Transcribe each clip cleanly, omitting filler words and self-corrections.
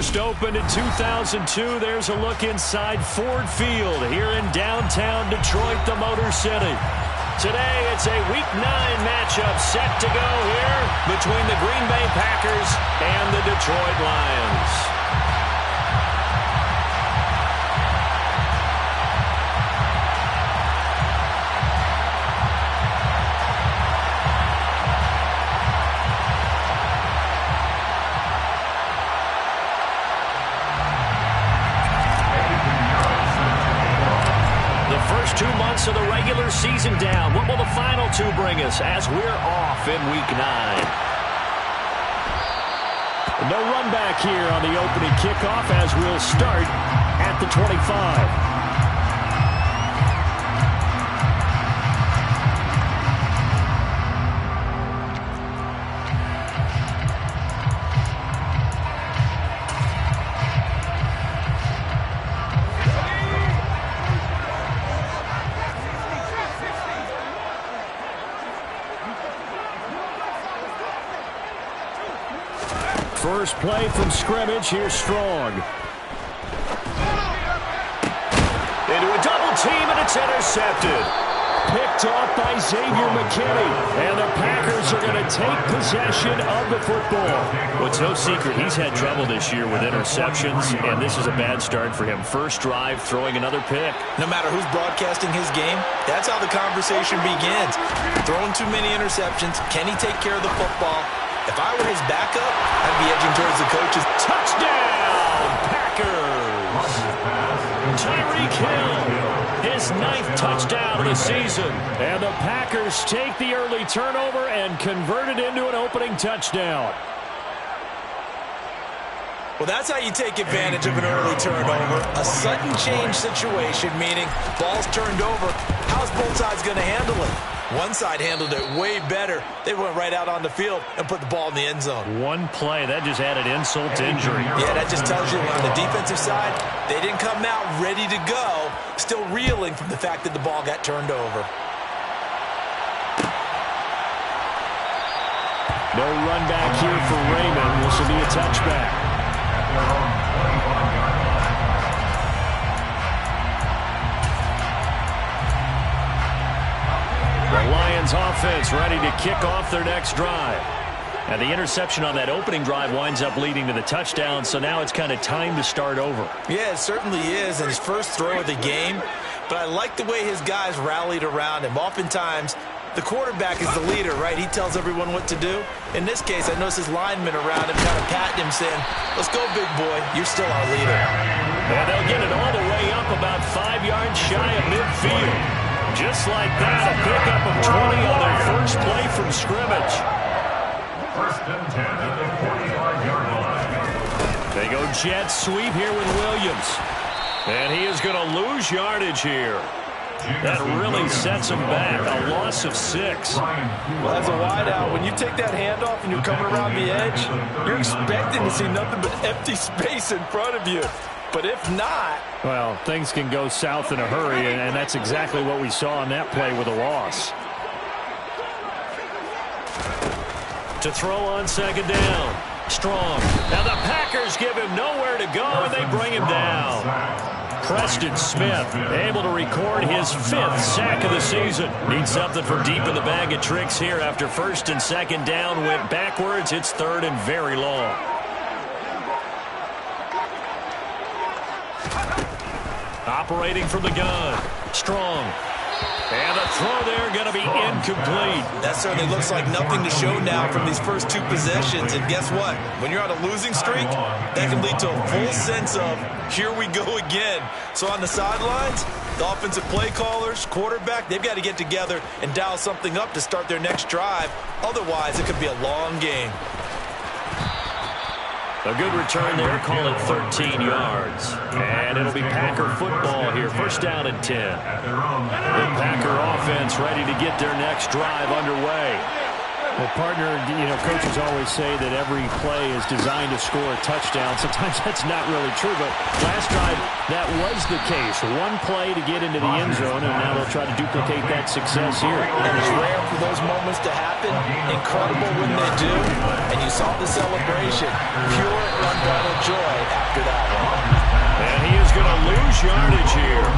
first opened in 2002. There's a look inside Ford Field here in downtown Detroit, the Motor City. Today, it's a Week 9 matchup set to go here between the Green Bay Packers and the Detroit Lions. First 2 months of the regular season down. What will the final 2 bring us as we're off in Week 9? No run back here on the opening kickoff as we'll start at the 25. First play from scrimmage. Here's Strong. Into a double team, and it's intercepted. Picked off by Xavier McKinney. And the Packers are going to take possession of the football. Well, it's no secret he's had trouble this year with interceptions, and this is a bad start for him. First drive, throwing another pick. No matter who's broadcasting his game, that's how the conversation begins. Throwing too many interceptions. Can he take care of the football? If I were his backup, I'd be edging towards the coaches. Touchdown, Packers! Tyreek Hill, his 9th touchdown of the season. And the Packers take the early turnover and convert it into an opening touchdown. Well, that's how you take advantage of an early turnover. A sudden change situation, meaning ball's turned over. How's both sides going to handle it? One side handled it way better. They went right out on the field and put the ball in the end zone. One play, that just added insult to injury. Yeah, that just tells you on the defensive side, they didn't come out ready to go, still reeling from the fact that the ball got turned over. No run back here for Raymond. This will be a touchback. The Lions offense ready to kick off their next drive. And the interception on that opening drive winds up leading to the touchdown, so now it's kind of time to start over. Yeah, it certainly is, and his first throw of the game. But I like the way his guys rallied around him. Oftentimes, the quarterback is the leader, right? He tells everyone what to do. In this case, I noticed his linemen around him kind of patting him, saying, "Let's go, big boy. You're still our leader." And they'll get it all the way up about 5 yards shy of midfield. Just like that, a pickup of 20 on their first play from scrimmage. First and 10 at the 45-yard line. They go jet sweep here with Williams. And he is going to lose yardage here. That really sets him back. A loss of 6. Well, as a wideout, when you take that handoff and you're coming around the edge, you're expecting to see nothing but empty space in front of you. But if not... Well, things can go south in a hurry, and that's exactly what we saw on that play with a loss. To throw on second down. Strong. Now the Packers give him nowhere to go, and they bring him down. Preston Smith able to record his 5th sack of the season. Needs something from deep in the bag of tricks here after first and second down went backwards. It's 3rd and very long. Operating from the gun. Strong. And the throw there going to be incomplete. That certainly looks like nothing to show now from these first 2 possessions. And guess what? When you're on a losing streak, that can lead to a full sense of, here we go again. So on the sidelines, the offensive play callers, quarterback, they've got to get together and dial something up to start their next drive. Otherwise, it could be a long game. A good return there, call it 13 yards. And it'll be Packer football here, first down and 10. The Packer offense ready to get their next drive underway. Well, partner, coaches always say that every play is designed to score a touchdown. Sometimes that's not really true, but last drive, that was the case. One play to get into the end zone, and now they'll try to duplicate that success here. And it's rare for those moments to happen. Incredible when they do. And you saw the celebration. Pure, unbridled joy after that one. And he is going to lose yardage here.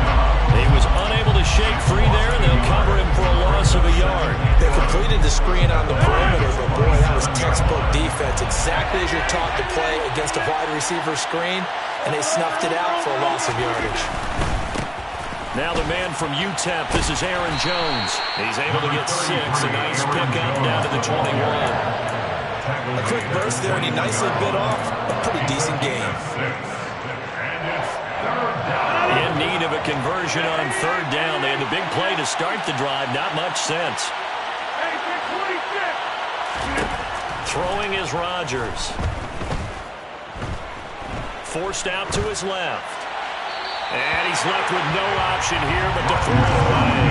He was unable to shake free there, and they'll cover him for a loss of a yard. They completed the screen on the perimeter, but boy, that was textbook defense. Exactly as you're taught to play against a wide receiver screen, and they snuffed it out for a loss of yardage. Now the man from UTEP, this is Aaron Jones. He's able to get 6, a nice pickup down to the 21. A quick burst there, and he nicely bit off a pretty decent game. In need of a conversion on third down. They had the big play to start the drive. Not much sense. Throwing is Rodgers. Forced out to his left. And he's left with no option here but to throw it away.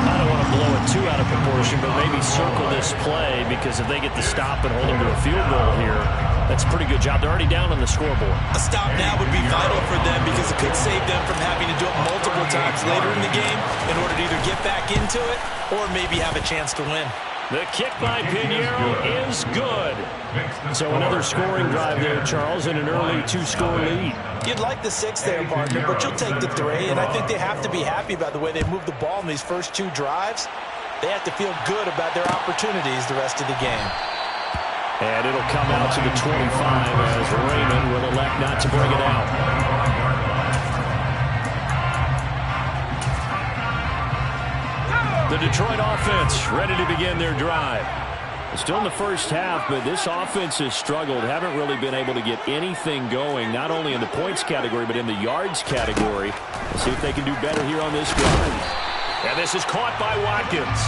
I don't want to blow it too out of proportion, but maybe circle this play, because if they get the stop and hold him to a field goal here, that's a pretty good job. They're already down on the scoreboard. A stop now would be vital for them, because it could save them from having to do it multiple times later in the game in order to either get back into it or maybe have a chance to win. The kick by Pinheiro is good. So another scoring drive there, Charles, and an early 2-score lead. You'd like the 6 there, partner, but you'll take the 3, and I think they have to be happy about the way they moved the ball in these first 2 drives. They have to feel good about their opportunities the rest of the game. And it'll come out to the 25 as Raymond will elect not to bring it out. The Detroit offense ready to begin their drive. Still in the first half, but this offense has struggled. Haven't really been able to get anything going, not only in the points category, but in the yards category. Let's see if they can do better here on this drive. And this is caught by Watkins.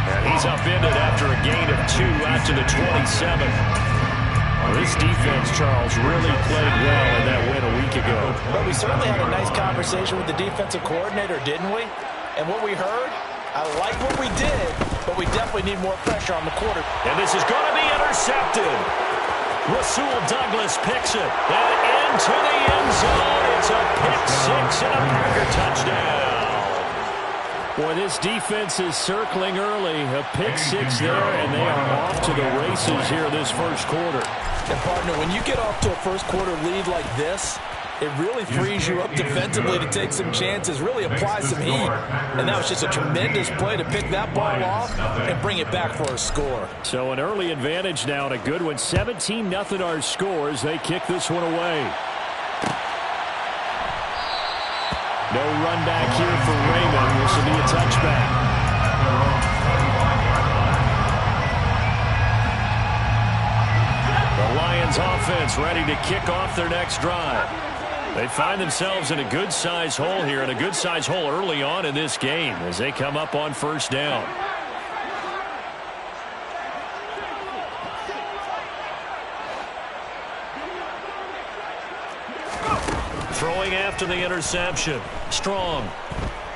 And he's upended after a gain of 2 out to the 27. Well, this defense, Charles, really played well in that win a week ago. But we certainly had a nice conversation with the defensive coordinator, didn't we? And what we heard, I like what we did, but we definitely need more pressure on the quarter. And this is going to be intercepted. Rasul Douglas picks it. And into the end zone. It's a pick 6 and a Packer touchdown. Boy, this defense is circling early. A pick 6 there, and they are off to the races here this first quarter. And, partner, when you get off to a first quarter lead like this, it really frees you up defensively to take some chances, really apply some heat. And that was just a tremendous play to pick that ball off and bring it back for a score. So an early advantage now and a good one. 17-0 our scores. They kick this one away. No run back here for Raymond. This will be a touchback. The Lions offense ready to kick off their next drive. They find themselves in a good-sized hole here, and a good-sized hole early on in this game as they come up on first down. Throwing after the interception. Strong.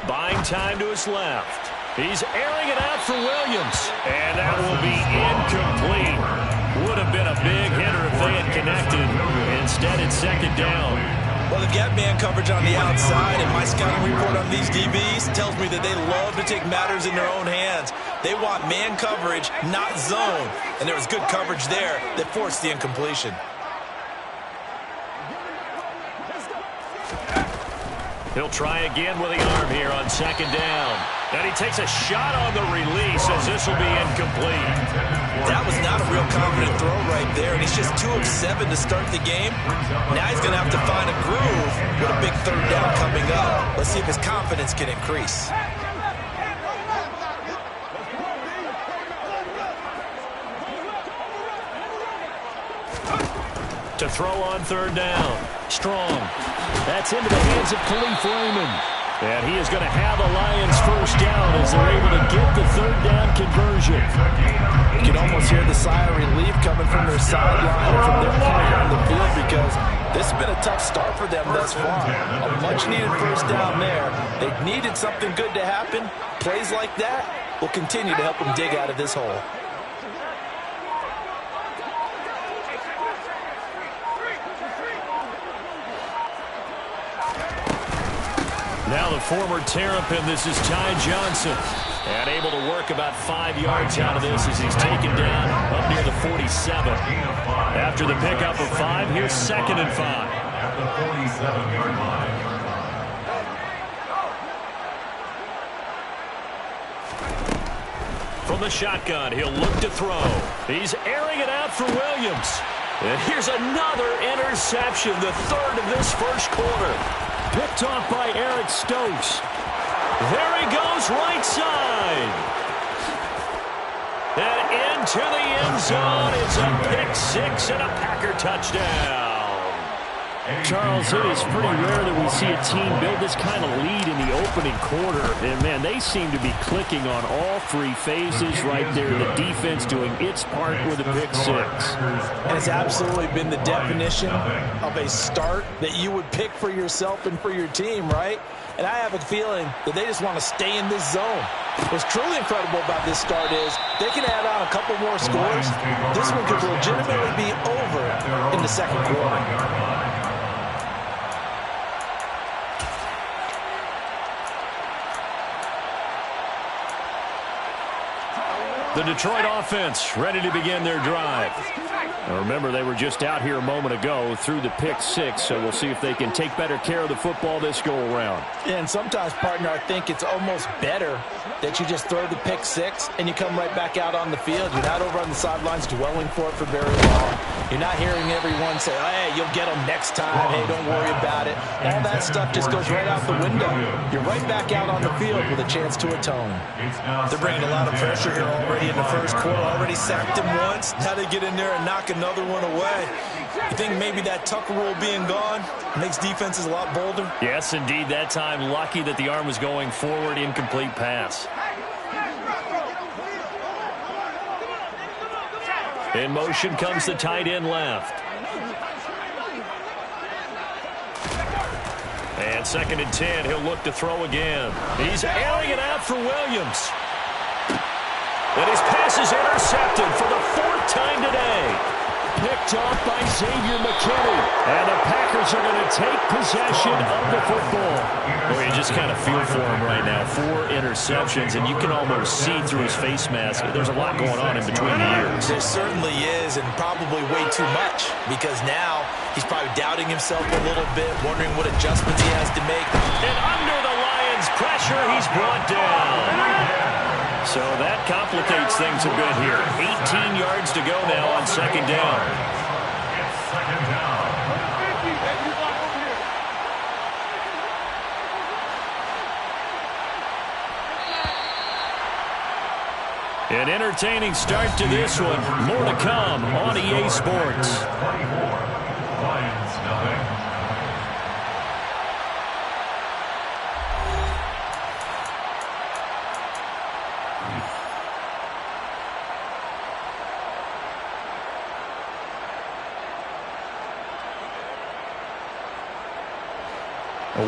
Buying time to his left. He's airing it out for Williams. And that will be incomplete. Would have been a big hitter if they had connected. Instead, it's second down. Well, they've got man coverage on the outside, and my scouting report on these DBs tells me that they love to take matters in their own hands. They want man coverage, not zone. And there was good coverage there that forced the incompletion. He'll try again with the arm here on second down. And he takes a shot on the release as this will be incomplete. That was not a real confident throw right there, and he's just 2 of 7 to start the game. Now he's going to have to find a groove with a big third down coming up. Let's see if his confidence can increase. To throw on third down. Strong. That's into the hands of Khalif Raymond. And he is going to have the Lions first down as they're able to get the third down conversion. You can almost hear the sigh of relief coming from their sideline and from their point on the field, because this has been a tough start for them thus far. A much-needed first down there. They needed something good to happen. Plays like that will continue to help them dig out of this hole. Now the former Terrapin, this is Ty Johnson. And able to work about 5 yards out of this as he's taken down up near the 47. After the pickup of 5, here's 2nd and 5. At the 47-yard line. From the shotgun, he'll look to throw. He's airing it out for Williams. And here's another interception, the 3rd of this first quarter. Picked off by Eric Stokes. There he goes, right side. And into the end zone. It's a pick 6 and a Packer touchdown. Charles, it is pretty rare that we see a team build this kind of lead in the opening quarter. And, man, they seem to be clicking on all 3 phases right there. The defense doing its part with a pick 6. And it's absolutely been the definition of a start that you would pick for yourself and for your team, right? And I have a feeling that they just want to stay in this zone. What's truly incredible about this start is they can add on a couple more scores. This one could legitimately be over in the second quarter. The Detroit offense ready to begin their drive. Now remember, they were just out here a moment ago through the pick 6, so we'll see if they can take better care of the football this go-around. And sometimes, partner, I think it's almost better that you just throw the pick 6 and you come right back out on the field. You're not over on the sidelines dwelling for it for very long. You're not hearing everyone say, hey, you'll get them next time. Hey, don't worry about it. All that stuff just goes right out the window. You're right back out on the field with a chance to atone. They're bringing a lot of pressure here already in the first quarter. Already sacked him once. Now they get in there and knock another one away. You think maybe that Tucker rule being gone makes defenses a lot bolder? Yes, indeed. That time, lucky that the arm was going forward. Incomplete pass. In motion comes the tight end left. And 2nd and 10. He'll look to throw again. He's airing it out for Williams. And his pass is intercepted for the 4th time today. Picked off by Xavier McKinney. And the Packers are going to take possession of the football. Boy, you just kind of feel for him right now. 4 interceptions, and you can almost see through his face mask. There's a lot going on in between the ears. There certainly is, and probably way too much, because now he's probably doubting himself a little bit, wondering what adjustments he has to make. And under the Lions' pressure, he's brought down. So that complicates things a bit here. 18 yards to go now on 2nd down. It's 2nd down. An entertaining start to this one. More to come on EA Sports. 24. Lions nothing.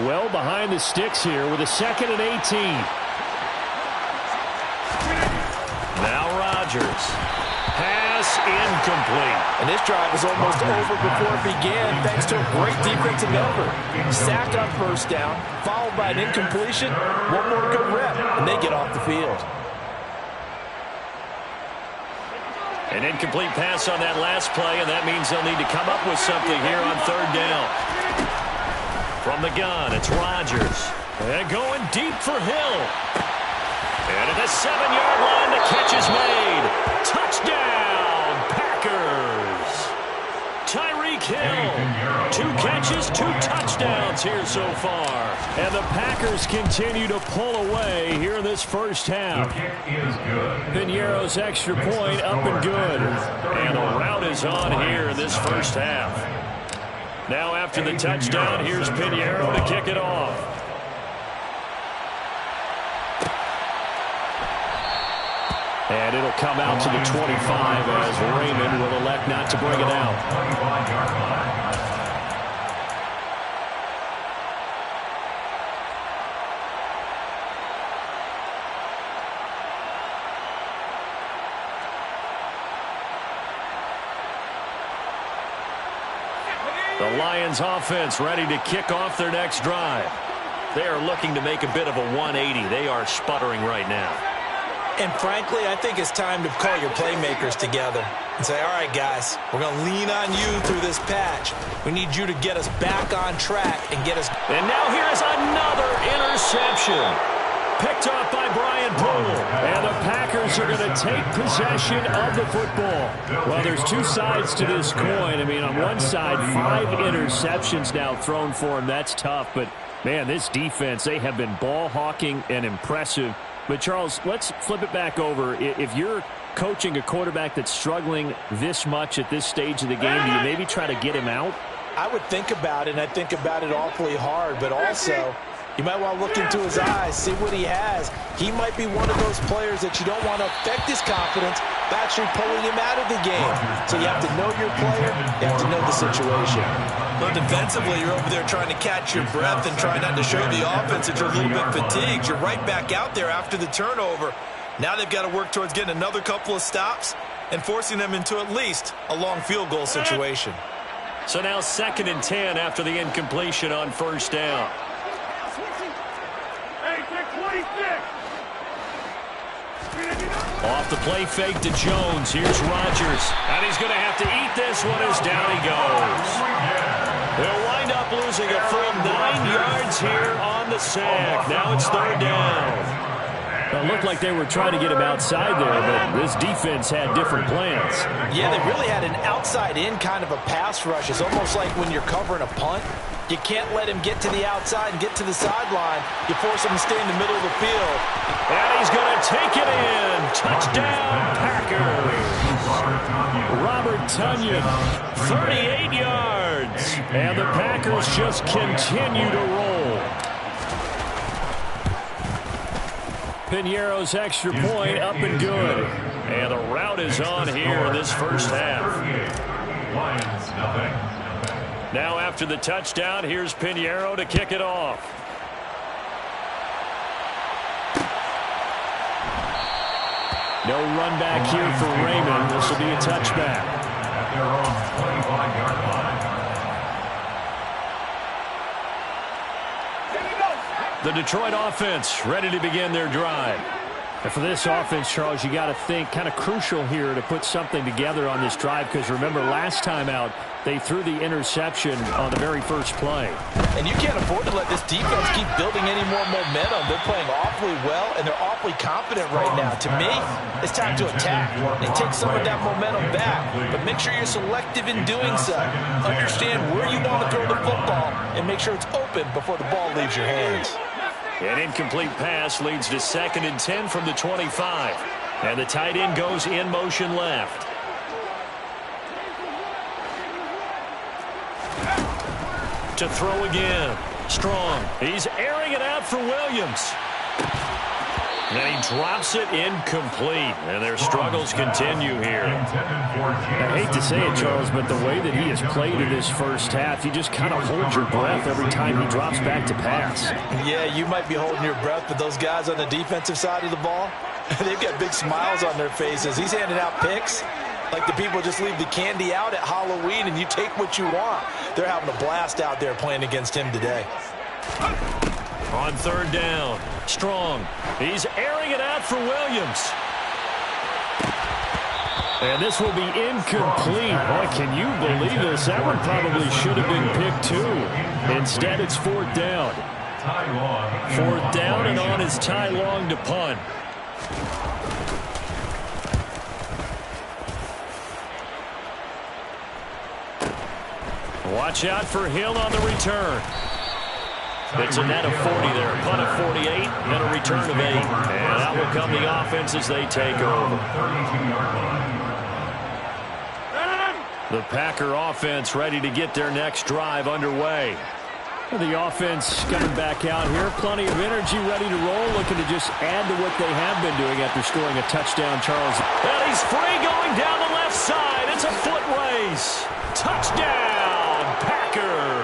Well behind the sticks here with a 2nd and 18. Now Rodgers. Pass incomplete. And this drive was almost over before it began thanks to a great defensive effort. Sack on 1st down, followed by an incompletion. One more good rep, and they get off the field. An incomplete pass on that last play, and that means they'll need to come up with something here on 3rd down. From the gun, it's Rodgers. And going deep for Hill. And at the 7-yard line, the catch is made. Touchdown, Packers. Tyreek Hill. 2 catches, 2 touchdowns here so far. And the Packers continue to pull away here in this first half. The kick is good. Piñeiro's extra point up and good. And the route is on here in this first half. Now after the touchdown, here's Piñeiro to kick it off. And it'll come out to the 25 as Raymond will elect not to bring it out. 25-yard line. The Lions offense ready to kick off their next drive. They are looking to make a bit of a 180. They are sputtering right now. And frankly, I think it's time to call your playmakers together and say, all right, guys, we're going to lean on you through this patch. We need you to get us back on track and get us. And now here is another interception. Picked up by Brian Poole. And the Packers are going to take possession of the football. Well, there's two sides to this coin. I mean, on one side, 5 interceptions now thrown for him. That's tough. But, man, this defense, they have been ball hawking and impressive. But, Charles, let's flip it back over. If you're coaching a quarterback that's struggling this much at this stage of the game, do you maybe try to get him out? I would think about it, and I think about it awfully hard. But also, you might want to look into his eyes, see what he has. He might be one of those players that you don't want to affect his confidence by actually pulling him out of the game. So you have to know your player. You have to know the situation. Well, defensively, you're over there trying to catch your breath and try not to show the offense that you're a little bit fatigued. You're right back out there after the turnover. Now they've got to work towards getting another couple of stops and forcing them into at least a long field goal situation. So now 2nd and 10 after the incompletion on first down. Off the play fake to Jones. Here's Rodgers. And he's going to have to eat this one as down he goes. They'll wind up losing a full 9 yards here on the sack. Now it's 3rd down. It looked like they were trying to get him outside there, but this defense had different plans. Yeah, they really had an outside-in kind of a pass rush. It's almost like when you're covering a punt. You can't let him get to the outside and get to the sideline. You force him to stay in the middle of the field. And he's going to take it in. Touchdown, Packers. Robert Tonyan, 38 yards. And the Packers just continue to roll. Piñeiro's extra point up and good. And the route is on here in this first half. Lions, nothing. Now after the touchdown, here's Piñeiro to kick it off. No run back here for Raymond. This will be a touchback. At their own 25-yard line. The Detroit offense ready to begin their drive. And for this offense, Charles, you got to think kind of crucial here to put something together on this drive, because remember last time out they threw the interception on the very first play. And you can't afford to let this defense keep building any more momentum. They're playing awfully well, and they're awfully confident right now. To me, it's time to attack and take some of that momentum back. But make sure you're selective in doing so. Understand where you want to throw the football and make sure it's open before the ball leaves your hands. An incomplete pass leads to 2nd and 10 from the 25. And the tight end goes in motion left. To throw again. Strong. He's airing it out for Williams. And he drops it incomplete. And their struggles continue here. I hate to say it, Charles, but the way that he has played in this first half, you just kind of hold your breath every time he drops back to pass. Yeah, you might be holding your breath, but those guys on the defensive side of the ball, they've got big smiles on their faces. He's handing out picks like the people just leave the candy out at Halloween and you take what you want. They're having a blast out there playing against him today. On 3rd down, Strong. He's airing it out for Williams. And this will be incomplete. Boy, can you believe this? That one probably should have been picked too. Instead, it's 4th down. 4th down, and on is Ty Long to punt. Watch out for Hill on the return. It's a net of 40 there. Punt of 48 and a return of 8. And out will come the offense as they take over. The Packer offense ready to get their next drive underway. The offense coming back out here. Plenty of energy, ready to roll, looking to just add to what they have been doing after scoring a touchdown, Charles. And he's free going down the left side. It's a foot race. Touchdown, Packers.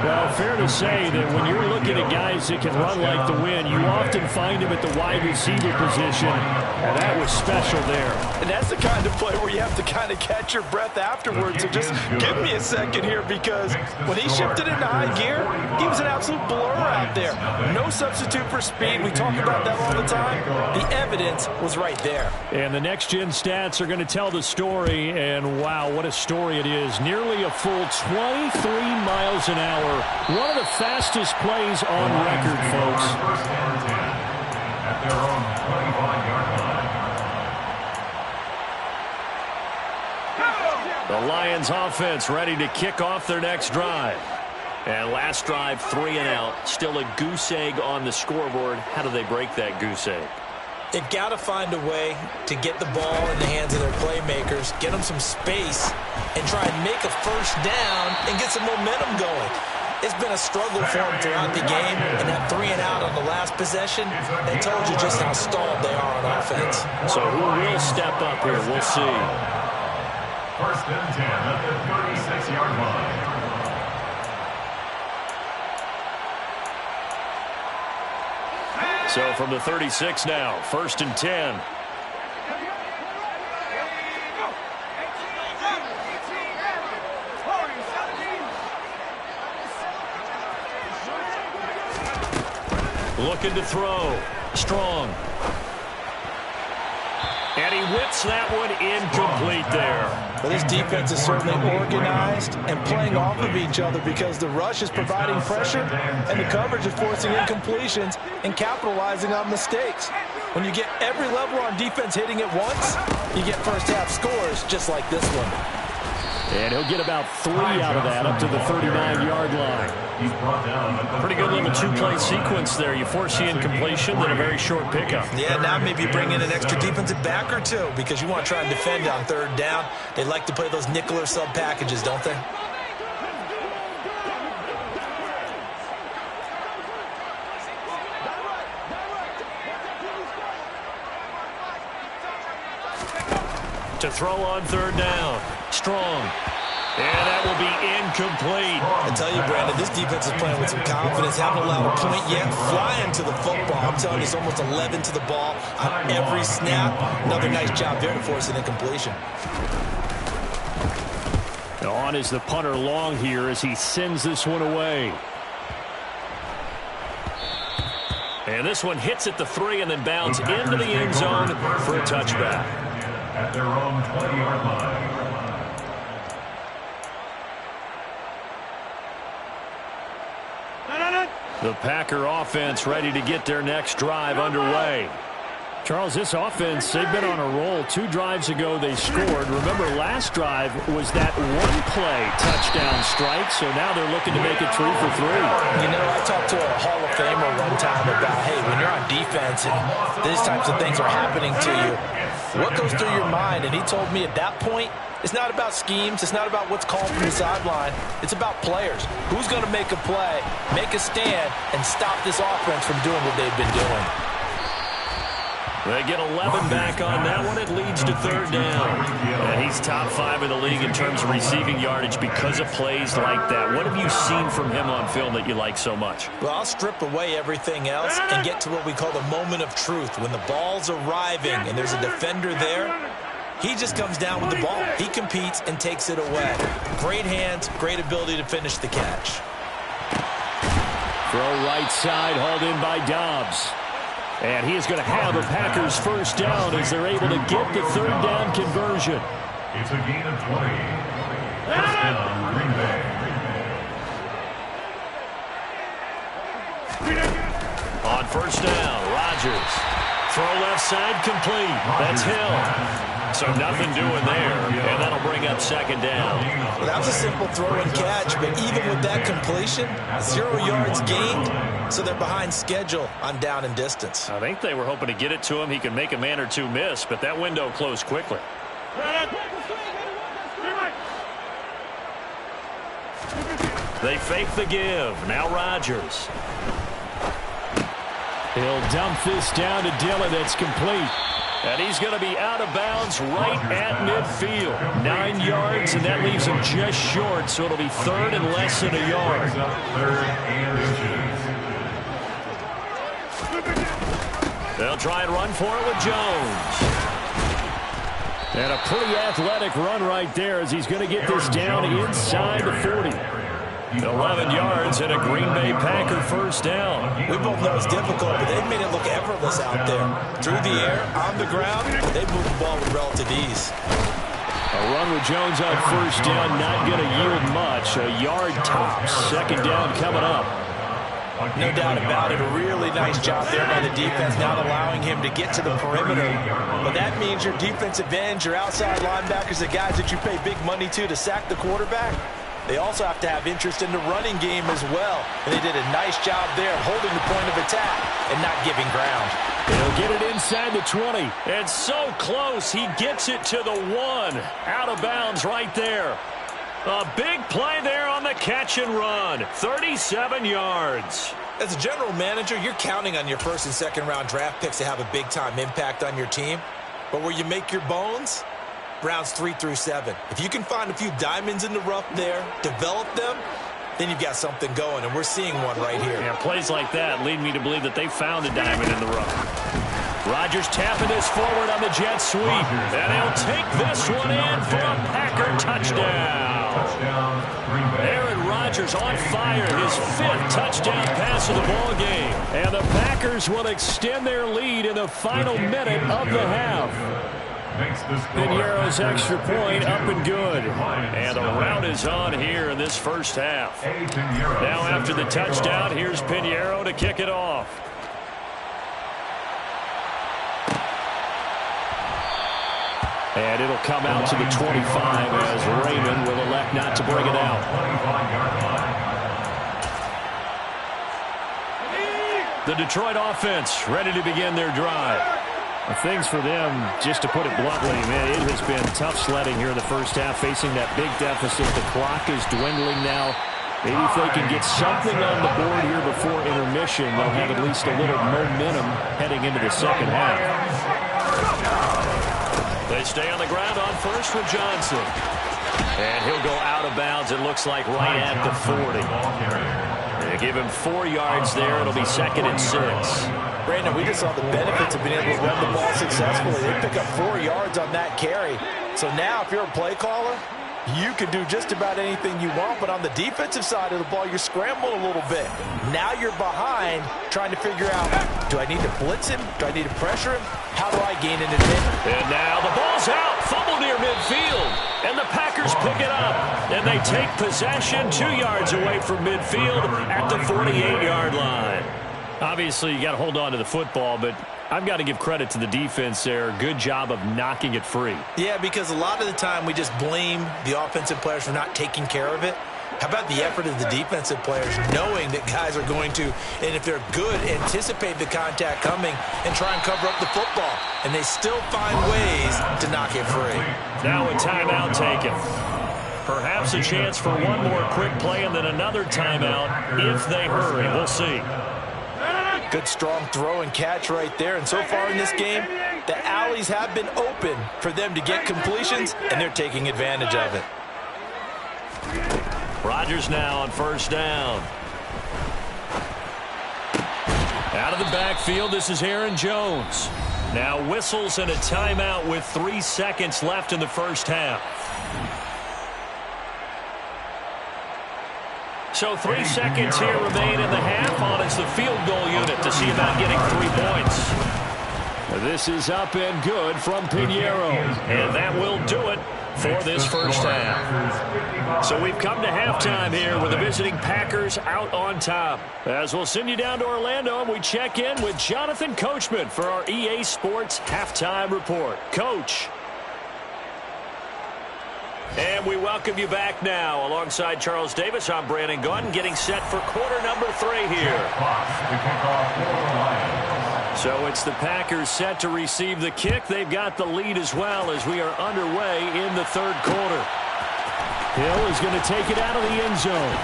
Well, fair to say that when you're looking at guys that can run like the wind, you often find them at the wide receiver position, and that was special there. And that's the kind of play where you have to kind of catch your breath afterwards. So just give me a second here, because when he shifted into high gear, he was an absolute blur out there. No substitute for speed. We talk about that all the time. The evidence was right there. And the next-gen stats are going to tell the story, and wow, what a story it is. Nearly a full 23 miles an hour. One of the fastest plays on record, folks. First and 10 at their own 25-yard line. The Lions offense ready to kick off their next drive. And last drive, 3 and out. Still a goose egg on the scoreboard. How do they break that goose egg? They've got to find a way to get the ball in the hands of their playmakers, get them some space, and try and make a first down and get some momentum going. It's been a struggle for them throughout the game, and that 3 and out on the last possession, they told you just how stalled they are on offense. So who will step up here? We'll see. First and 10 at the 36-yard line. So from the 36 now, first and 10. Looking to throw. Strong. And he whips that one incomplete there. Well, this defense is certainly organized and playing off of each other, because the rush is providing pressure and the coverage is forcing incompletions and capitalizing on mistakes. When you get every level on defense hitting at once, you get first-half scores just like this one. And he'll get about 3 out of that, up to the 39-yard line. Pretty good little 2-play sequence there. You force the incompletion, then a very short pickup. Yeah, now maybe bring in an extra defensive back or two, because you want to try and defend on third down. They like to play those nickel or sub packages, don't they? To throw on third down. Strong. And that will be incomplete. I tell you, Brandon, this defense is playing with some confidence. Haven't allowed a point yet. Flying to the football. I'm telling you, it's almost 11 to the ball on every snap. Another nice job there to force an incompletion. On is the punter long here as he sends this one away. And this one hits at the 3 and then bounds into the end zone for a touchback. At their own 20-yard line. The Packer offense ready to get their next drive underway. Charles, this offense, they've been on a roll. 2 drives ago, they scored. Remember, last drive was that one-play touchdown strike, so now they're looking to make it 3 for 3. You know, I talked to a Hall of Famer one time about, hey, when you're on defense and these types of things are happening to you, what goes through your mind? And he told me at that point, it's not about schemes. It's not about what's called from the sideline. It's about players. Who's going to make a play, make a stand, and stop this offense from doing what they've been doing? They get 11 back on that one. It leads to third down. And he's top 5 in the league in terms of receiving yardage because of plays like that. What have you seen from him on film that you like so much? Well, I'll strip away everything else and get to what we call the moment of truth. When the ball's arriving and there's a defender there, he just comes down with the ball. He competes and takes it away. Great hands, great ability to finish the catch. Throw right side, hauled in by Dobbs. And he is going to have a Packers first down as they're able to get the third down conversion. It's a gain of 20. First down, Green Bay. On first down, Rodgers. Throw left side, complete. That's Hill. So nothing doing there, and that'll bring up second down. Well, that was a simple throw and catch, but even with that completion, 0 yards gained, so they're behind schedule on down and distance. I think they were hoping to get it to him. He could make a man or two miss, but that window closed quickly. They fake the give. Now Rodgers. He'll dump this down to Dillon. It's complete. And he's going to be out of bounds right at midfield. 9 yards, and that leaves him just short, so it'll be third and less than a yard. They'll try and run for it with Jones. And a pretty athletic run right there as he's going to get this down inside the 40. 11 yards and a Green Bay Packer first down. We both know it's difficult, but they've made it look effortless out there. Through the air, on the ground, they move the ball with relative ease. A run with Jones on first down, not going to yield much. A yard tops. Second down coming up. No doubt about it. A really nice job there by the defense, not allowing him to get to the perimeter. But that means your defensive ends, your outside linebackers, the guys that you pay big money to sack the quarterback, they also have to have interest in the running game as well. And they did a nice job there holding the point of attack and not giving ground. He'll get it inside the 20. And so close, he gets it to the 1. Out of bounds right there. A big play there on the catch and run. 37 yards. As a general manager, you're counting on your first and second round draft picks to have a big-time impact on your team. But where you make your bones, rounds 3 through 7. If you can find a few diamonds in the rough there, develop them, then you've got something going, and we're seeing one right here. Yeah, plays like that lead me to believe that they found a diamond in the rough. Rodgers tapping this forward on the jet sweep, and he'll take this one in for a Packer touchdown. Aaron Rodgers on fire, his 5th touchdown pass of the ball game. And the Packers will extend their lead in the final minute of the half. Piñeiro's extra point up and good. And the rout is on here in this first half. Now after the touchdown, here's Piñeiro to kick it off. And it'll come out to the 25 as Raymond will elect not to bring it out. The Detroit offense ready to begin their drive. Things for them, just to put it bluntly, man, it has been tough sledding here in the first half, facing that big deficit. The clock is dwindling now. Maybe if they can get something on the board here before intermission, they'll have at least a little momentum heading into the second half. They stay on the ground on first with Johnson. And he'll go out of bounds, it looks like, right at the 40. They give him 4 yards there. It'll be second and 6. Brandon, we just saw the benefits of being able to run the ball successfully. They pick up 4 yards on that carry. So now if you're a play caller, you can do just about anything you want, but on the defensive side of the ball, you're scrambling a little bit. Now you're behind trying to figure out, do I need to blitz him? Do I need to pressure him? How do I gain an advantage? And now the ball's out. Fumble near midfield. And the Packers pick it up. And they take possession 2 yards away from midfield at the 48-yard line. Obviously, you got to hold on to the football, but I've got to give credit to the defense there. Good job of knocking it free. Yeah, because a lot of the time we just blame the offensive players for not taking care of it. How about the effort of the defensive players knowing that guys are going to, and if they're good, anticipate the contact coming and try and cover up the football. And they still find ways to knock it free. Now a timeout taken. Perhaps a chance for one more quick play and then another timeout if they hurry. We'll see. Good strong throw and catch right there. And so far in this game, the alleys have been open for them to get completions, and they're taking advantage of it. Rodgers now on first down. Out of the backfield, this is Aaron Jones. Now whistles and a timeout with 3 seconds left in the first half. So 3 seconds here remain in the half on it's the field goal unit to see about getting 3 points. This is up and good from Piñeiro. And that will do it for this first half. So we've come to halftime here with the visiting Packers out on top. As we'll send you down to Orlando, and we check in with Jonathan Coachman for our EA Sports Halftime Report. Coach. And we welcome you back now. Alongside Charles Davis, I'm Brandon Gunn, getting set for quarter number 3 here. So it's the Packers set to receive the kick. They've got the lead as well as we are underway in the third quarter. Hill is going to take it out of the end zone.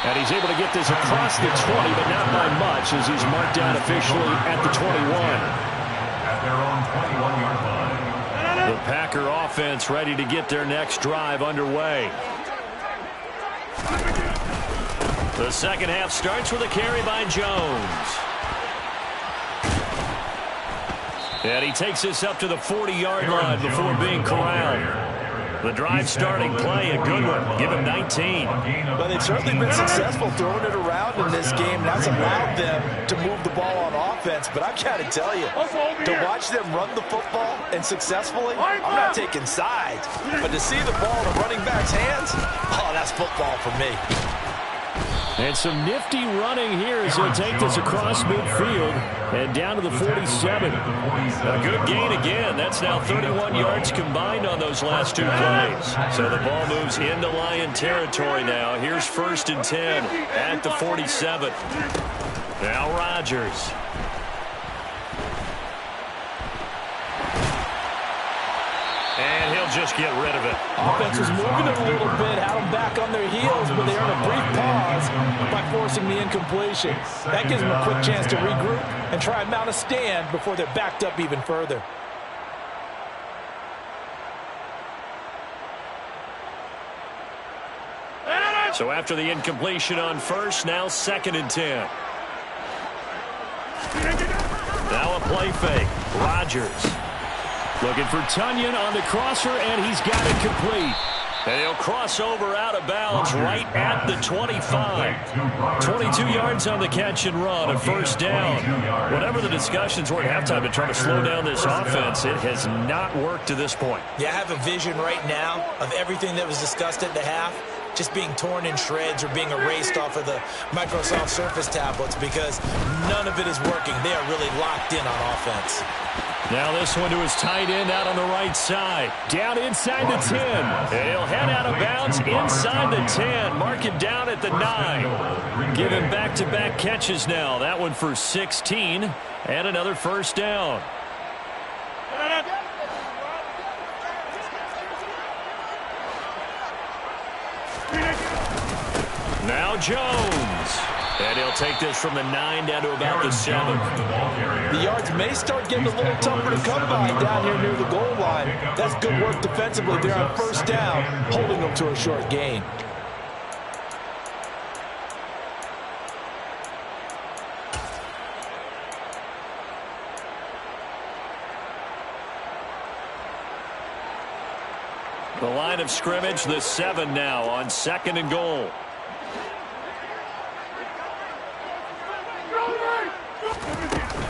And he's able to get this across the 20, but not by much, as he's marked down officially at the 21. At their own 21-yard line. The Packer offense ready to get their next drive underway. The second half starts with a carry by Jones. And he takes this up to the 40-yard line before being corralled. The drive starting play, a good one. Give him 19. Well, they've certainly been successful throwing it around in this game. That's allowed them to move the ball on offense. But I've got to tell you, to watch them run the football and successfully, I'm not taking sides. But to see the ball in the running back's hands, oh, that's football for me. And some nifty running here as he'll take this across midfield and down to the 47. A good gain again. That's now 31 yards combined on those last two plays. So the ball moves into Lion territory now. Here's 1st and 10 at the 47. Now Rodgers. And he'll just get rid of it. Offense was moving it a little bit, had them back on their heels, but they earned a brief pause by forcing the incompletion. That gives them a quick chance to regroup and try and mount a stand before they're backed up even further. So after the incompletion on 1st, now 2nd and 10. Now a play fake. Rodgers. Looking for Tunyon on the crosser, and he's got it complete. And he'll cross over out of bounds right at the 25. 22 yards on the catch and run, a 1st down. Whatever the discussions were at halftime to try to slow down this offense, it has not worked to this point. Yeah, I have a vision right now of everything that was discussed at the half just being torn in shreds or being erased off of the Microsoft Surface tablets because none of it is working. They are really locked in on offense. Now this one to his tight end out on the right side. Down inside the 10. And he'll head out of bounds inside the 10. Mark him down at the 9. Give him back-to-back catches now. That one for 16. And another 1st down. Now Jones. And he'll take this from the 9 down to about the 7. The yards may start getting a little tougher to come by down here near the goal line. That's good work defensively there on 1st down, holding them to a short gain. The line of scrimmage, the 7 now on 2nd and goal.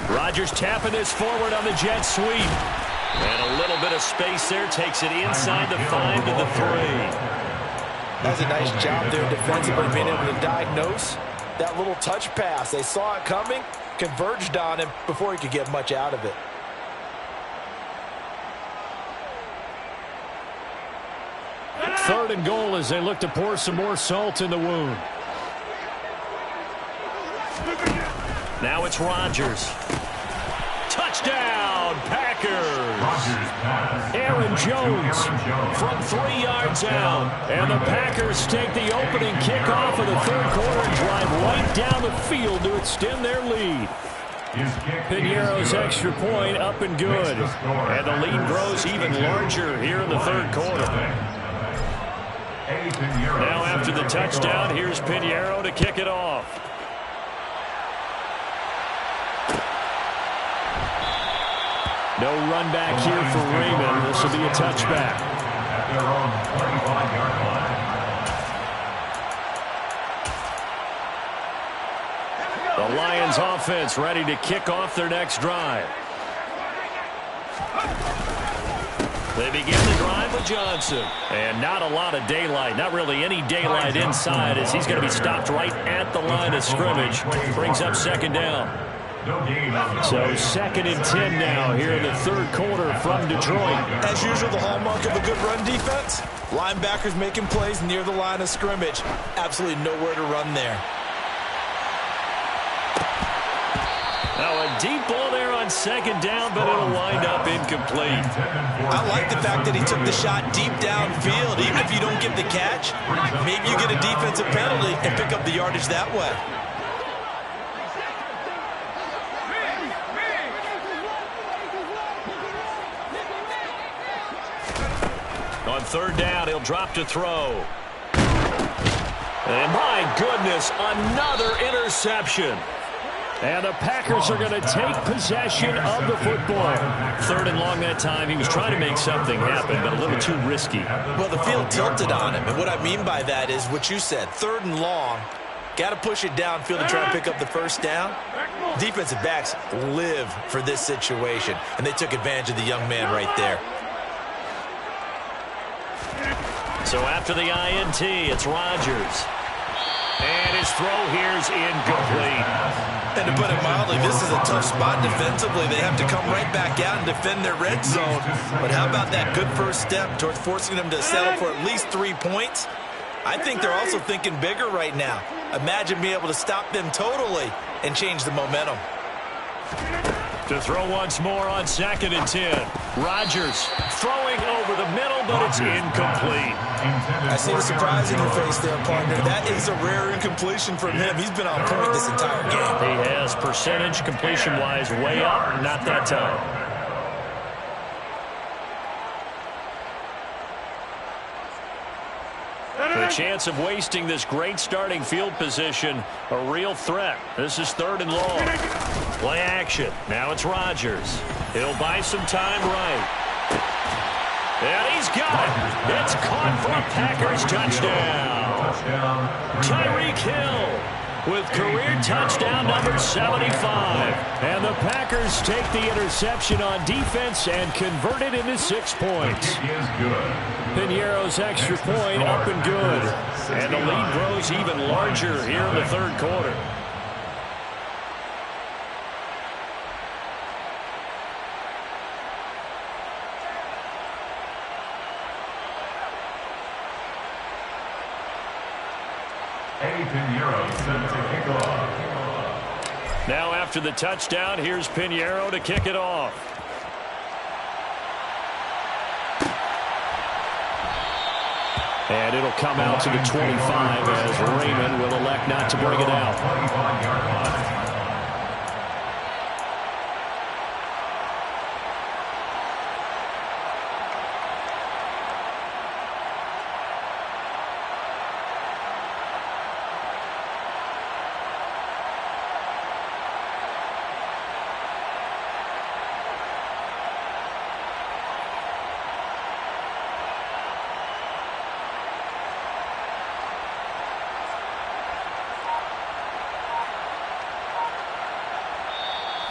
Rodgers tapping this forward on the jet sweep. And a little bit of space there. Takes it inside the 5 to the 3. That's a nice job there defensively, being able to diagnose that little touch pass. They saw it coming, converged on him before he could get much out of it. Third and goal as they look to pour some more salt in the wound. Now it's Rodgers. Touchdown, Packers. Aaron Jones from 3 yards out. And the Packers take the opening kickoff of the 3rd quarter and drive right down the field to extend their lead. Piñeiro's extra point up and good. And the lead grows even larger here in the 3rd quarter. Now after the touchdown, here's Piñeiro to kick it off. No run back here for Raymond. This will be a touchback. At their own 35-yard line. The Lions offense ready to kick off their next drive. They begin the drive with Johnson. And not a lot of daylight. Not really any daylight inside as he's going to be stopped right at the line of scrimmage. Brings up 2nd down. So 2nd and 10 now here in the 3rd quarter from Detroit. As usual, the hallmark of a good run defense, linebackers making plays near the line of scrimmage. Absolutely nowhere to run there. Now a deep ball there on second down, but it'll wind up incomplete. I like the fact that he took the shot deep downfield. Even if you don't get the catch, maybe you get a defensive penalty and pick up the yardage that way. On third down, he'll drop to throw. And my goodness, another interception. And the Packers are going to take possession of the football. Third and long that time. He was trying to make something happen, but a little too risky. Well, the field tilted on him. And what I mean by that is what you said. Third and long. Got to push it downfield to try and pick up the first down. Defensive backs live for this situation. And they took advantage of the young man right there. So after the INT, it's Rodgers. And his throw here's incomplete. And to put it mildly, this is a tough spot defensively. They have to come right back out and defend their red zone. But how about that good first step towards forcing them to settle for at least 3 points? I think they're also thinking bigger right now. Imagine being able to stop them totally and change the momentum. To throw once more on 2nd and 10. Rodgers throwing over the middle, but it's incomplete. I see the surprise in your face there, partner. That is a rare incompletion from him. He's been on point this entire game. He has percentage completion-wise way up, not that time. The chance of wasting this great starting field position, a real threat. This is 3rd and long. Play action. Now it's Rodgers. He'll buy some time right. And he's got it. It's caught for a Packers touchdown. Tyreek Hill with career touchdown number 75. And the Packers take the interception on defense and convert it into 6 points. Piñeiro's extra point up and good. And the lead grows even larger here in the 3rd quarter. Now after the touchdown, here's Piñeiro to kick it off. And it'll come out to the 25 as Raymond will elect not to bring it out.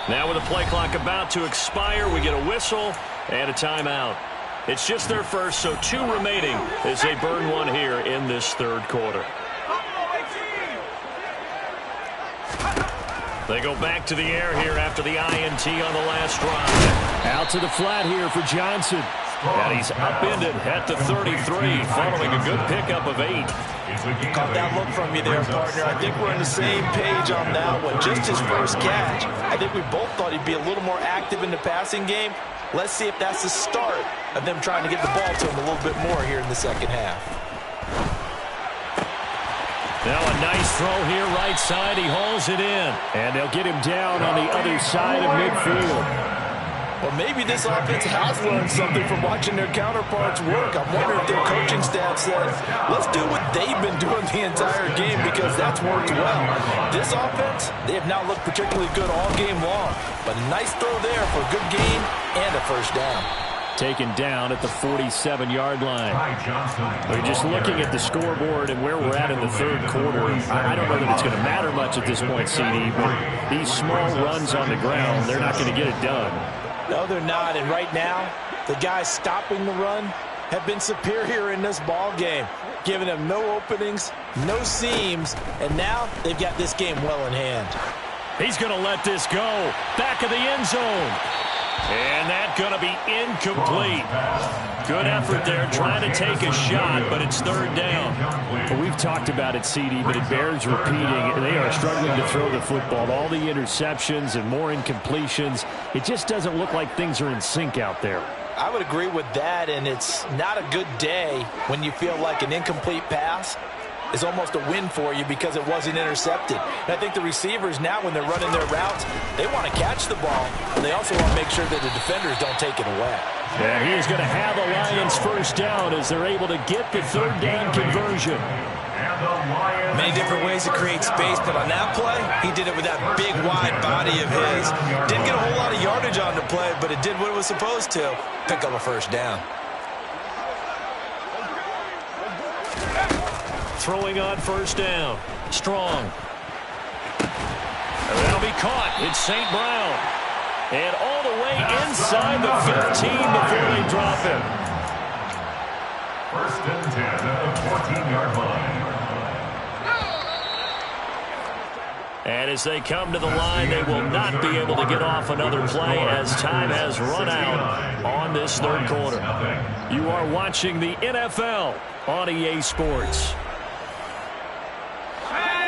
Now with the play clock about to expire, we get a whistle and a timeout. It's just their first, so 2 remaining as they burn one here in this 3rd quarter. They go back to the air here after the INT on the last drive. Out to the flat here for Johnson. And he's upended at the 33 following a good pickup of 8. Caught that look from you there, partner. I think we're on the same page on that one. Just his first catch. I think we both thought he'd be a little more active in the passing game. Let's see if that's the start of them trying to get the ball to him a little bit more here in the 2nd half. Now a nice throw here right side. He hauls it in. And they'll get him down on the other side of midfield. Well, maybe this offense has learned something from watching their counterparts work. I'm wondering if their coaching staff said, let's do what they've been doing the entire game because that's worked well. This offense, they have not looked particularly good all game long. But a nice throw there for a good gain and a first down. Taken down at the 47-yard line. We're just looking at the scoreboard and where we're at in the 3rd quarter. I don't know that it's going to matter much at this point, CD, but these small runs on the ground, they're not going to get it done. No, they're not. And right now, the guys stopping the run have been superior in this ball game, giving them no openings, no seams, and now they've got this game well in hand. He's going to let this go. Back of the end zone. And that's going to be incomplete. Good effort there trying to take a shot, but it's third down. Well, we've talked about it, CD, but it bears repeating. They are struggling to throw the football. All the interceptions and more incompletions. It just doesn't look like things are in sync out there. I would agree with that, and it's not a good day when you feel like an incomplete pass is almost a win for you because it wasn't intercepted. And I think the receivers now, when they're running their routes, they want to catch the ball, but they also want to make sure that the defenders don't take it away. And he is going to have the Lions first down as they're able to get the third down conversion. Many different ways to create space, but on that play, he did it with that big, wide body of his. Didn't get a whole lot of yardage on the play, but it did what it was supposed to. Pick up a first down. Throwing on first down. Strong. That'll be caught. It's St. Brown. And all the way inside the 15 before they drop him. First and 10 at the 14-yard line. And as they come to the line, they will not be able to get off another play as time has run out on this third quarter. You are watching the NFL on EA Sports.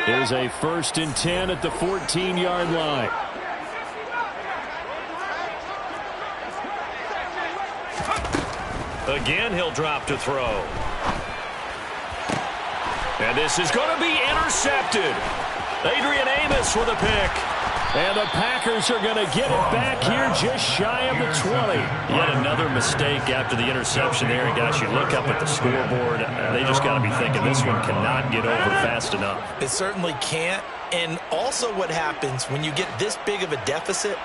There's a first and 10 at the 14-yard line. Again, he'll drop to throw. And this is going to be intercepted. Adrian Amos with a pick. And the Packers are going to get it back here just shy of the 20. Yet another mistake after the interception there. And guys, you look up at the scoreboard, they just got to be thinking this one cannot get over fast enough. It certainly can't. And also what happens when you get this big of a deficit,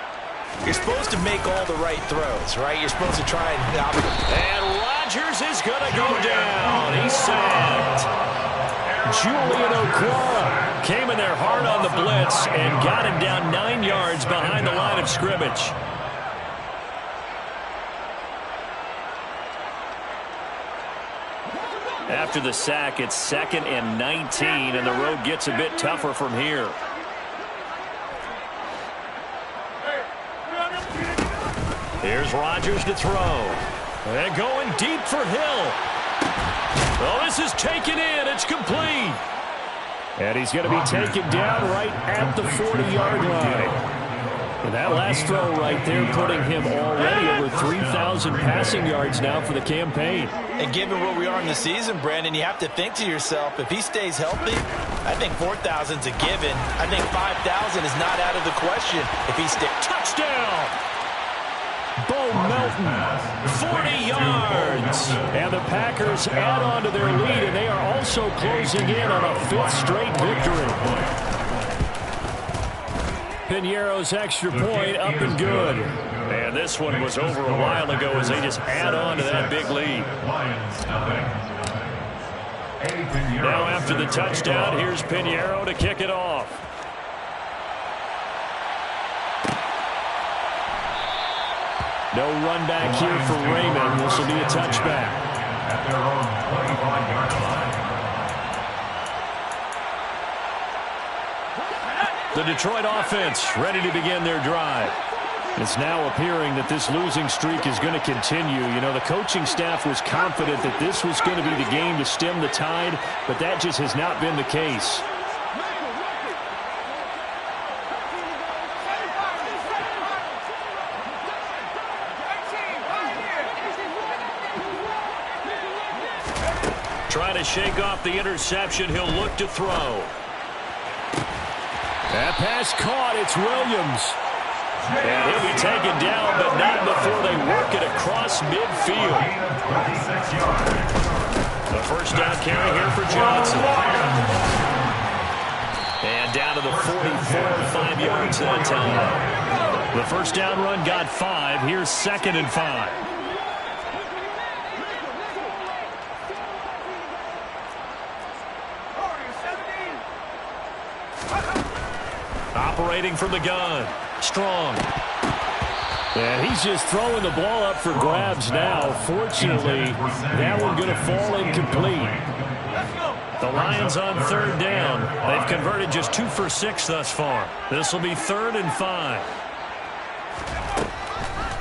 you're supposed to make all the right throws, right? You're supposed to try and... And Rodgers is going to go down. He's sacked. Julian Okwara came in there hard on the blitz and got him down 9 yards behind the line of scrimmage. After the sack, it's 2nd and 19, and the road gets a bit tougher from here. Here's Rodgers to throw. And going deep for Hill. Oh, this is taken in. It's complete. And he's going to be taken down right at the 40-yard line. And that last throw right there putting him already over 3,000 passing yards now for the campaign. And given where we are in the season, Brandon, you have to think to yourself, if he stays healthy, I think 4,000's a given. I think 5,000 is not out of the question if he stays. Touchdown! Bo Melton, 40 yards. And the Packers add on to their lead, and they are also closing in on a 5th straight victory. Piñeiro's extra point up and good. And this one was over a while ago as they just add on to that big lead. Now after the touchdown, here's Piñeiro to kick it off. No run back here for Raymond. This will be a touchback. At their own 25-yard line. The Detroit offense ready to begin their drive. It's now appearing that this losing streak is going to continue. You know, the coaching staff was confident that this was going to be the game to stem the tide, but that just has not been the case. Trying to shake off the interception. He'll look to throw. That pass caught. It's Williams. And he'll be taken down, but not before they work it across midfield. The first down carry here for Johnson. And down to the 44, 5 yards that time. The first down run got 5. Here's 2nd and 5. Operating from the gun. Strong. And he's just throwing the ball up for grabs now. Fortunately, that one going to fall incomplete. The Lions on 3rd down. They've converted just 2 for 6 thus far. This will be 3rd and 5.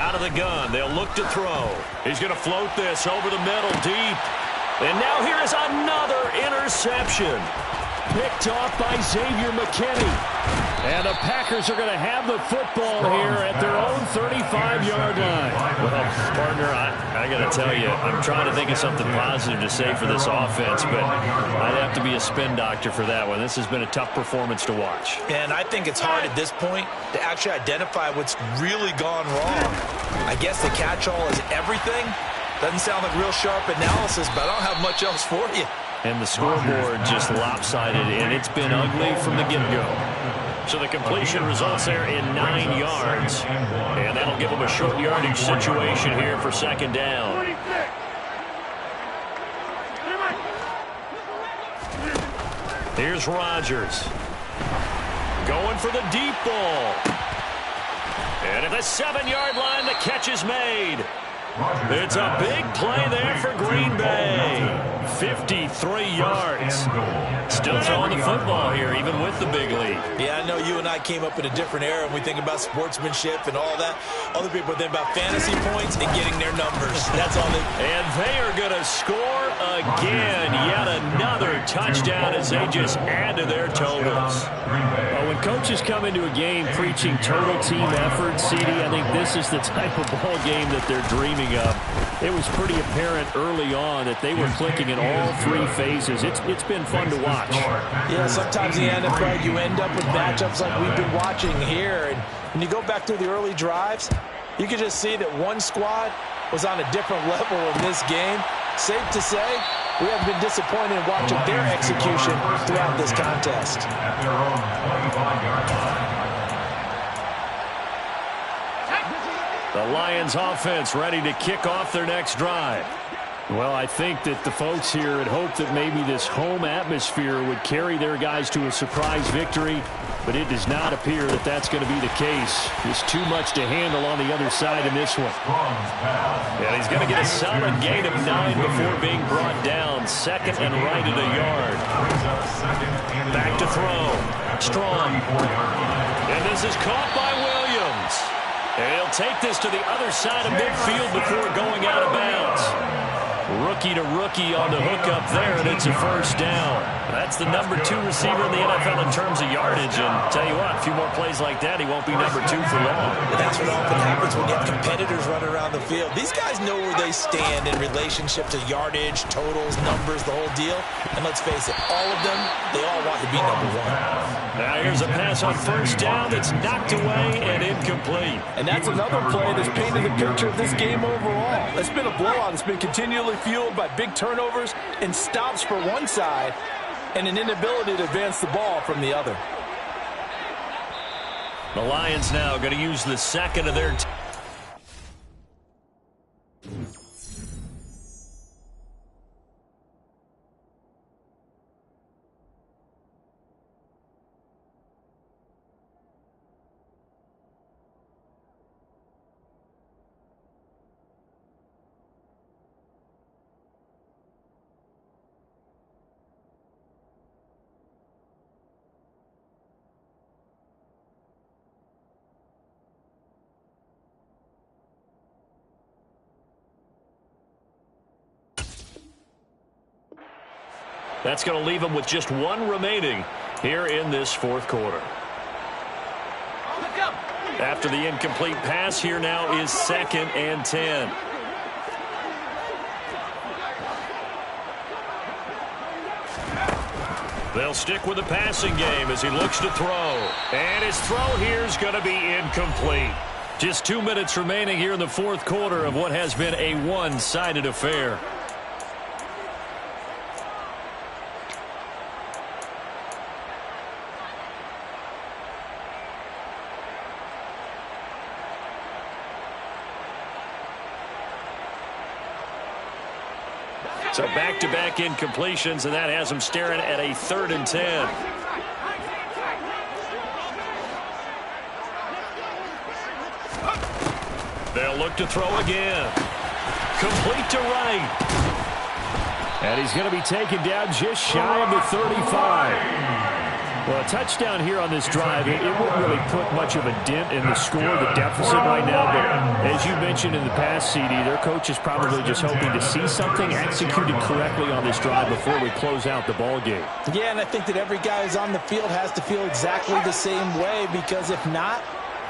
Out of the gun, they'll look to throw. He's going to float this over the middle, deep. And now here is another interception. Picked off by Xavier McKinney. And the Packers are going to have the football here at their own 35-yard line. Well, partner, I got to tell you, I'm trying to think of something positive to say for this offense, but I'd have to be a spin doctor for that one. This has been a tough performance to watch. And I think it's hard at this point to actually identify what's really gone wrong. I guess the catch-all is everything. Doesn't sound like real sharp analysis, but I don't have much else for you. And the scoreboard just lopsided, and it's been ugly from the get-go. So the completion results there in 9 yards. And that'll give them a short yardage situation here for second down. Here's Rodgers. Going for the deep ball. And at the 7-yard line, the catch is made. It's a big play there for Green Bay. 53 yards. Still throwing the football here, even with the big lead. Yeah, I know you and I came up in a different era, and we think about sportsmanship and all that. Other people think about fantasy points and getting their numbers. That's all they... And they are going to score again. Yet another touchdown as they just add to their totals. Well, when coaches come into a game preaching total team effort, CD, I think this is the type of ball game that they're dreaming of. It was pretty apparent early on that they were clicking in all 3 phases. It's been fun to watch. Yeah, sometimes in the NFL you end up with matchups like we've been watching here. And when you go back through the early drives, you can just see that one squad was on a different level in this game. Safe to say, we have been disappointed in watching their execution throughout this contest. At their own 25-yard line. The Lions offense ready to kick off their next drive. Well, I think that the folks here had hoped that maybe this home atmosphere would carry their guys to a surprise victory, but it does not appear that that's going to be the case. There's too much to handle on the other side in this one. And he's going to get a solid gain of 9 before being brought down. Second and right at a yard. Back to throw. Strong. And this is caught by Williams. And he'll take this to the other side of midfield before going out of bounds. Rookie to rookie on the hookup there, and it's a first down. That's the number 2 receiver in the NFL in terms of yardage, and tell you what, a few more plays like that, he won't be number 2 for long. That's what often happens when you have competitors running around the field. These guys know where they stand in relationship to yardage, totals, numbers, the whole deal. And let's face it, all of them, they all want to be number 1. Now here's a pass on first down that's knocked away and incomplete. And that's another play that's painted the picture of this game overall. It's been a blowout. It's been continually fueled by big turnovers and stops for one side and an inability to advance the ball from the other. The Lions now going to use the second of their That's going to leave them with just 1 remaining here in this 4th quarter. After the incomplete pass, here now is 2nd and 10. They'll stick with the passing game as he looks to throw. And his throw here is going to be incomplete. Just 2 minutes remaining here in the 4th quarter of what has been a one-sided affair. So back-to-back incompletions, and that has them staring at a 3rd and 10. They'll look to throw again. Complete to right. And he's going to be taken down just shy of the 35. Well, a touchdown here on this drive, it wouldn't really put much of a dent in the score, the deficit right now. But as you mentioned in the past, CD, their coach is probably just hoping to see something executed correctly on this drive before we close out the ball game. Yeah, and I think that every guy who's on the field has to feel exactly the same way, because if not,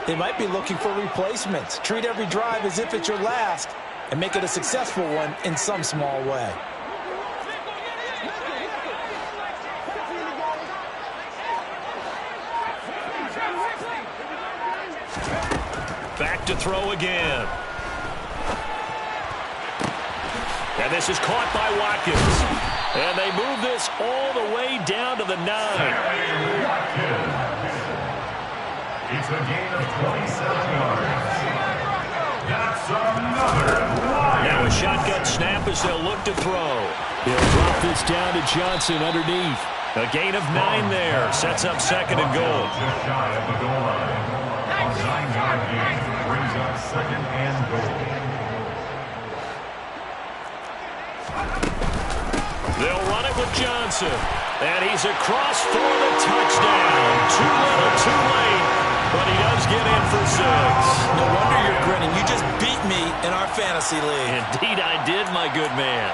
they might be looking for replacements. Treat every drive as if it's your last and make it a successful one in some small way. Back to throw again. And this is caught by Watkins. And they move this all the way down to the 9. It's a gain of 27 yards. That's another line. Now a shotgun snap as they'll look to throw. He'll drop this down to Johnson underneath. A gain of 9 there. Sets up second and goal. Just shy of the goal line. A 9-yard gain brings up second and goal. They'll run it with Johnson. And he's across for the touchdown. Too little, too late. But he does get in for 6. No wonder you're grinning. You just beat me in our fantasy league. Indeed I did, my good man.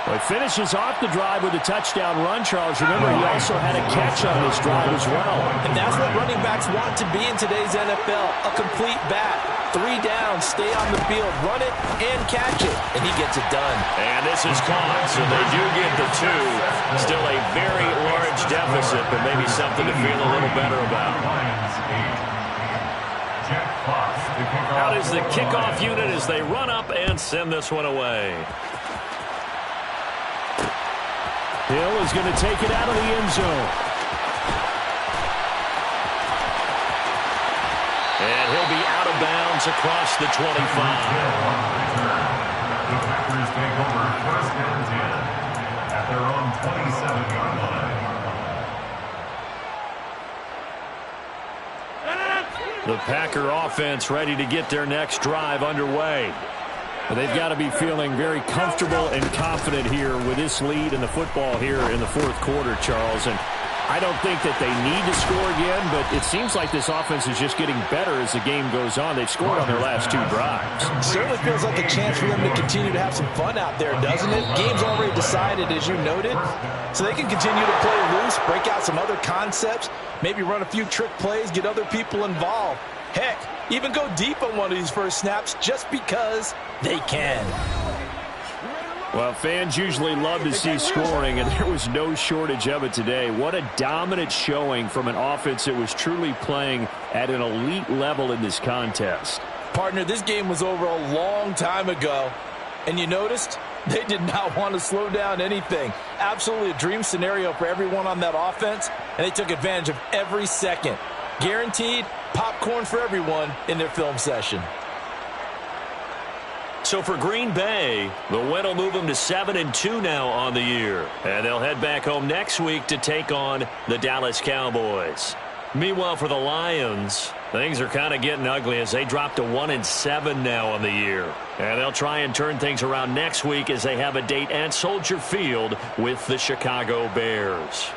Well, he finishes off the drive with a touchdown run, Charles. Remember, he also had a catch on this drive as well. And that's what running backs want to be in today's NFL, a complete back. 3 downs, stay on the field, run it, and catch it. And he gets it done. And this is caught, so they do get the 2. Still a very large deficit, but maybe something to feel a little better about. Out is the kickoff unit as they run up and send this one away. Hill is going to take it out of the end zone. And he'll be out of bounds across the 25. The Packers take over first and 10 at their own 27-yard line. The Packer offense ready to get their next drive underway. They've got to be feeling very comfortable and confident here with this lead in the football here in the fourth quarter, Charles. And I don't think that they need to score again, but it seems like this offense is just getting better as the game goes on. They've scored on their last 2 drives. Certainly feels like a chance for them to continue to have some fun out there, doesn't it? Game's already decided, as you noted, so they can continue to play loose, break out some other concepts, maybe run a few trick plays, get other people involved. Heck, even go deep on one of these first snaps just because they can. Well, fans usually love to see scoring, and there was no shortage of it today. What a dominant showing from an offense that was truly playing at an elite level in this contest. Partner, this game was over a long time ago, and you noticed they did not want to slow down anything. Absolutely a dream scenario for everyone on that offense, and they took advantage of every second. Guaranteed popcorn for everyone in their film session. So for Green Bay, the win will move them to 7-2 now on the year. And they'll head back home next week to take on the Dallas Cowboys. Meanwhile, for the Lions, things are kind of getting ugly as they drop to 1-7 now on the year. And they'll try and turn things around next week as they have a date at Soldier Field with the Chicago Bears.